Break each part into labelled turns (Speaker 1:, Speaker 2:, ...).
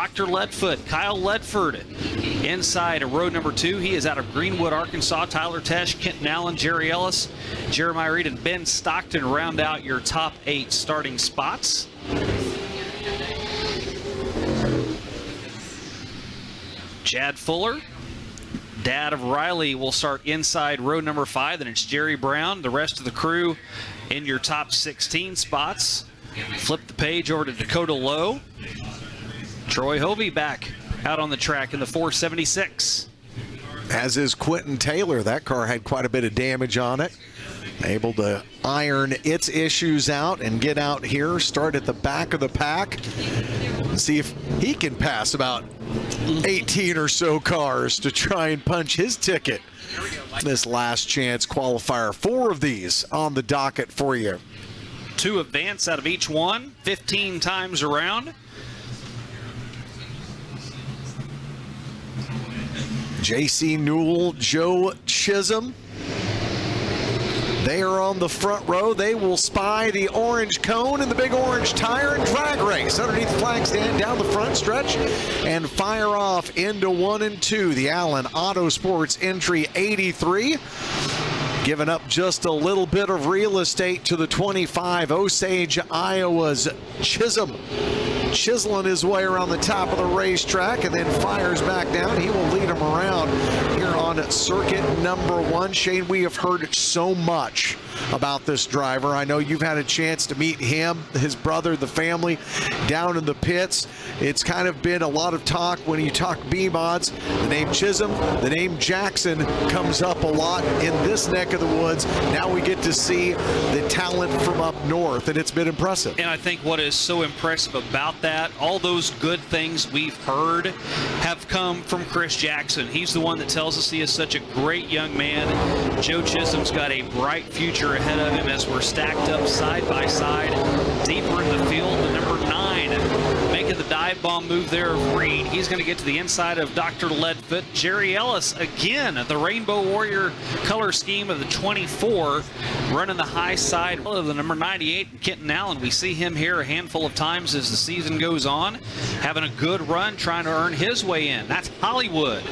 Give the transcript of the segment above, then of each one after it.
Speaker 1: Dr. Leadfoot, Kyle Ledford inside row number 2. He is out of Greenwood, Arkansas. Tyler Tesh, Kenton Allen, Jerry Ellis, Jeremiah Reed, and Ben Stockton round out your top 8 starting spots. Chad Fuller, dad of Riley, will start inside row number 5. Then it's Jerry Brown. The rest of the crew in your top 16 spots. Flip the page over to Dakota Lowe. Troy Hovey back out on the track in the 476.
Speaker 2: As is Quentin Taylor. That car had quite a bit of damage on it. Able to iron its issues out and get out here, start at the back of the pack, and see if he can pass about 18 or so cars to try and punch his ticket. This last chance qualifier. 4 of these on the docket for you.
Speaker 1: 2 advance out of each one, 15 times around.
Speaker 2: J.C. Newell, Joe Chisholm. They are on the front row. They will spy the orange cone and the big orange tire and drag race underneath the flag stand down the front stretch and fire off into 1 and 2. The Allen Auto Sports entry 83. Giving up just a little bit of real estate to the 25. Osage, Iowa's Chisholm. Chiseling his way around the top of the racetrack and then fires back down. He will lead him around here on circuit number 1. Shane, we have heard so much about this driver. I know you've had a chance to meet him, his brother, the family down in the pits. It's kind of been a lot of talk when you talk B-mods. The name Chisholm, the name Jackson comes up a lot in this neck of the woods. Now we get to see the talent from up north, and it's been impressive.
Speaker 1: And I think what is so impressive about that, all those good things we've heard have come from Chris Jackson. He's the one that tells us he is such a great young man. Joe Chisholm's got a bright future ahead of him as we're stacked up side by side. Deeper in the field, the number 9 making the dive bomb move there of Reed. He's going to get to the inside of Dr. Leadfoot. Jerry Ellis again at the Rainbow Warrior color scheme of the 24, running the high side of the number 98, Kenton Allen. We see him here a handful of times as the season goes on, having a good run, trying to earn his way in. That's Hollywood.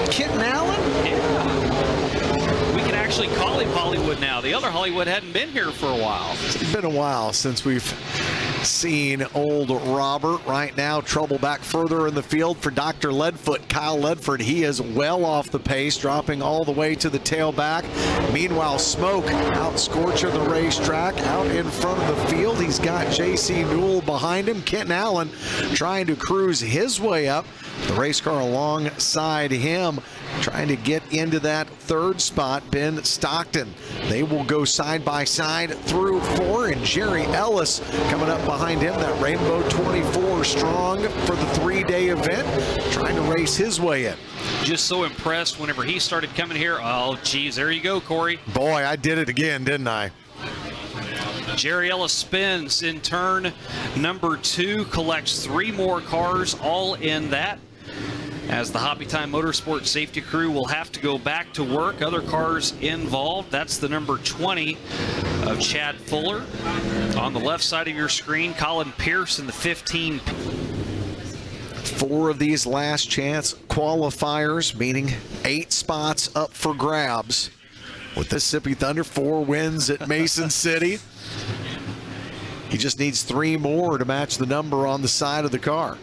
Speaker 2: Kenton Allen?
Speaker 1: Yeah. We can actually call him Hollywood now. The other Hollywood hadn't been here for a while.
Speaker 2: It's been a while since we've seen old Robert. Right now, trouble back further in the field for Dr. Leadfoot. Kyle Ledford, he is well off the pace, dropping all the way to the tailback. Meanwhile, Smoke out scorching the racetrack, out in front of the field. He's got J.C. Newell behind him. Kenton Allen trying to cruise his way up. The race car alongside him trying to get into that 3rd spot, Ben Stockton. They will go side by side through 4, and Jerry Ellis coming up behind him, that Rainbow 24 strong for the 3-day event, trying to race his way in.
Speaker 1: Just so impressed whenever he started coming here. Oh, geez, there you go, Corey.
Speaker 2: Boy, I did it again, didn't I?
Speaker 1: Jerry Ellis spins in turn number 2, collects 3 more cars, all in that. As the Hobby Time Motorsports safety crew will have to go back to work. Other cars involved. That's the number 20 of Chad Fuller. On the left side of your screen, Colin Pierce in the 15.
Speaker 2: 4 of these last chance qualifiers, meaning 8 spots up for grabs. With Mississippi Thunder, 4 wins at Mason City. He just needs 3 more to match the number on the side of the car.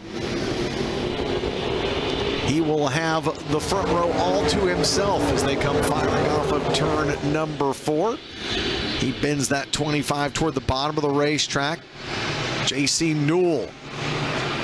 Speaker 2: He will have the front row all to himself as they come firing off of turn number 4. He bends that 25 toward the bottom of the racetrack. J.C. Newell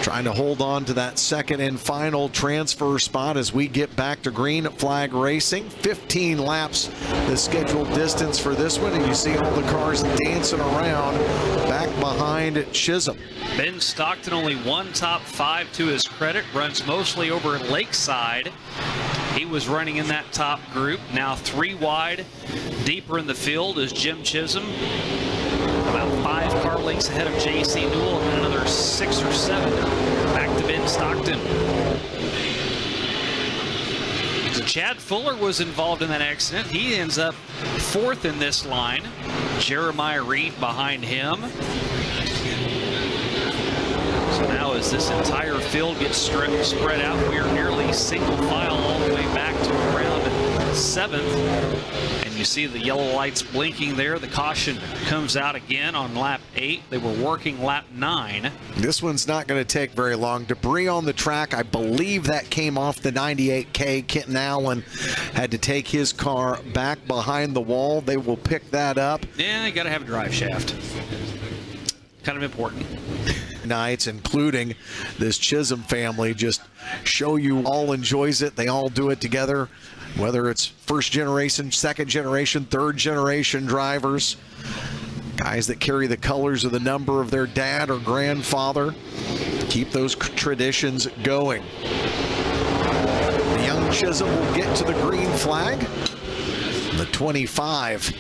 Speaker 2: trying to hold on to that 2nd and final transfer spot as we get back to green flag racing. 15 laps the scheduled distance for this one, and you see all the cars dancing around back behind Chisholm.
Speaker 1: Ben Stockton only 1 top 5 to his credit, runs mostly over at Lakeside. He was running in that top group. Now 3 wide. Deeper in the field is Jim Chisholm, about 5 car lengths ahead of J.C. Newell, and another 6 or 7 back to Ben Stockton. So Chad Fuller was involved in that accident. He ends up 4th in this line. Jeremiah Reed behind him. So now as this entire field gets spread out, we are nearly single file all the way back to around 7th. And you see the yellow lights blinking there. The caution comes out again on lap 8. They were working lap 9.
Speaker 2: This one's not going to take very long. Debris on the track. I believe that came off the 98K. Kenton Allen had to take his car back behind the wall. They will pick that up.
Speaker 1: Yeah, you got to have a drive shaft. Kind of important.
Speaker 2: Nights, including this Chisholm family, just show you all enjoys it. They all do it together, whether it's first generation, second generation, third generation drivers, guys that carry the colors of the number of their dad or grandfather, keep those traditions going. The young Chisholm will get to the green flag. The 25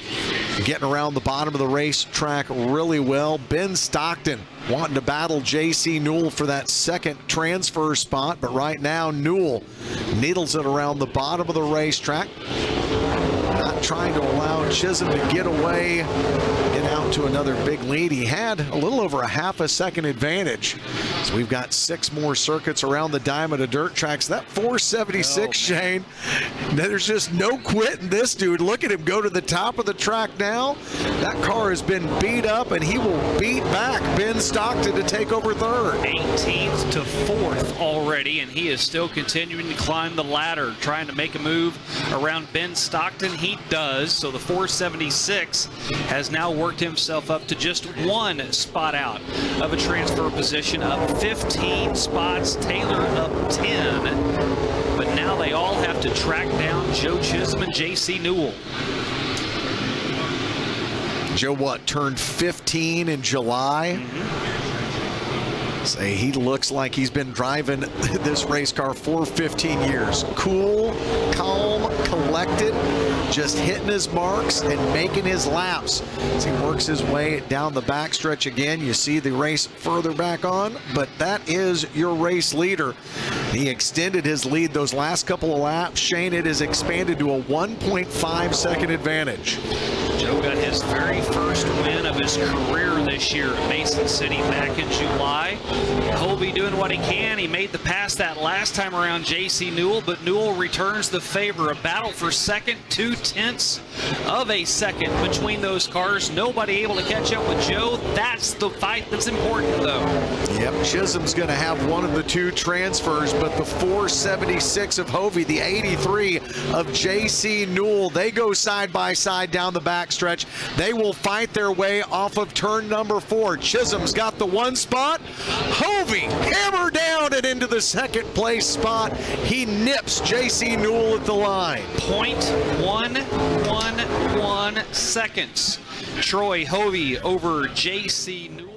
Speaker 2: getting around the bottom of the racetrack really well. Ben Stockton wanting to battle J.C. Newell for that second transfer spot, but right now Newell needles it around the bottom of the racetrack. Not trying to allow Chisholm to get away, get out to another big lead. He had a little over a half a second advantage. So we've got 6 more circuits around the diamond of dirt tracks. That 476, Shane, there's just no quitting this dude. Look at him go to the top of the track now. That car has been beat up, and he will beat back Ben Stockton to take over third.
Speaker 1: 18th to 4th already, and he is still continuing to climb the ladder, trying to make a move around Ben Stockton. He does, so the 476 has now worked himself up to just 1 spot out of a transfer position, up 15 spots. Taylor up 10, but now they all have to track down Joe Chisholm and J.C. Newell.
Speaker 2: Joe, turned 15 in July? Say he looks like he's been driving this race car for 15 years. Cool, calm, collected, just hitting his marks and making his laps. As he works his way down the backstretch again, you see the race further back on, but that is your race leader. He extended his lead those last couple of laps. Shane, it has expanded to a 1.5 second advantage.
Speaker 1: Joe got his very first win of his career this year at Mason City back in July. Colby doing what he can. He made the pass that last time around J.C. Newell, but Newell returns the favor. A battle for second, 2/10 of a second between those cars. Nobody able to catch up with Joe. That's the fight that's important, though.
Speaker 2: Yep, Chisholm's going to have one of the 2 transfers, but the 476 of Hovey, the 83 of J.C. Newell, they go side by side down the backstretch. They will fight their way off of turn number 4. Chisholm's got the 1 spot. Hovey hammer down and into the second place spot. He nips J.C. Newell at the line.
Speaker 1: 0.111 seconds. Troy Hovey over J.C. Newell.